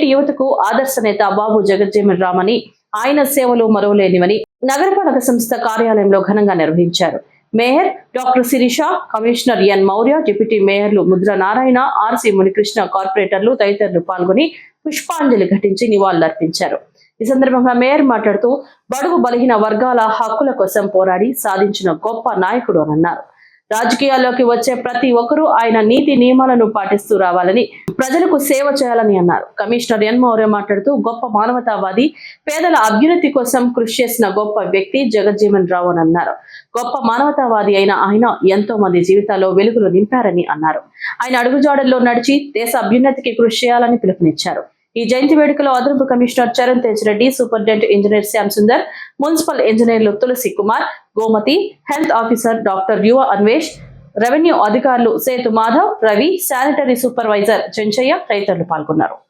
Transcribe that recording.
నేటి యువతకు ఆదర్శ నేత బాబు జగజ్జీవన్ రామ్ అని, ఆయన సేవలు మరువలేనివని నగరపాలక సంస్థ కార్యాలయంలో ఘనంగా నిర్వహించారు. Mayor doctor Sirisha, commissioner N Maurya, deputy మేయర్లు ముద్ర నారాయణ, ఆర్సి మునికృష్ణ, కార్పొరేటర్లు తదితరులు పాల్గొని పుష్పాంజలి ఘటించి నివాళులర్పించారు. ఈ సందర్భంగా మేయర్ మాట్లాడుతూ బడుగు బలహీన వర్గాల హక్కుల కోసం పోరాడి సాధించిన గొప్ప నాయకుడు అని అన్నారు. రాజకీయాల్లోకి వచ్చే ప్రతి ఒక్కరూ ఆయన నీతి నియమాలను పాటిస్తూ రావాలని, ప్రజలకు సేవ చేయాలని అన్నారు. కమిషనర్ ఎన్ మౌర్య మాట్లాడుతూ గొప్ప మానవతావాది, పేదల అభ్యున్నతి కోసం కృషి చేసిన గొప్ప వ్యక్తి జగజ్జీవన్ రామ్ అని అన్నారు. గొప్ప మానవతావాది అయిన ఆయన ఎంతో మంది జీవితాల్లో వెలుగులు నింపారని అన్నారు. ఆయన అడుగుజాడల్లో నడిచి దేశ అభ్యున్నతికి కృషి చేయాలని పిలుపునిచ్చారు. ఈ జయంతి వేడుకలో అదనపు commissioner Charan Tej Reddy, superintendent engineer Shyam Sundar, municipal ఇంజనీర్లు Tulasi Kumar, Gomathi, health officer doctor Yuva Anvesh, revenue అధికారులు సేతు మాధవ్, రవి, శానిటరీ సూపర్వైజర్ చెంచయ్య తదితరులు పాల్గొన్నారు.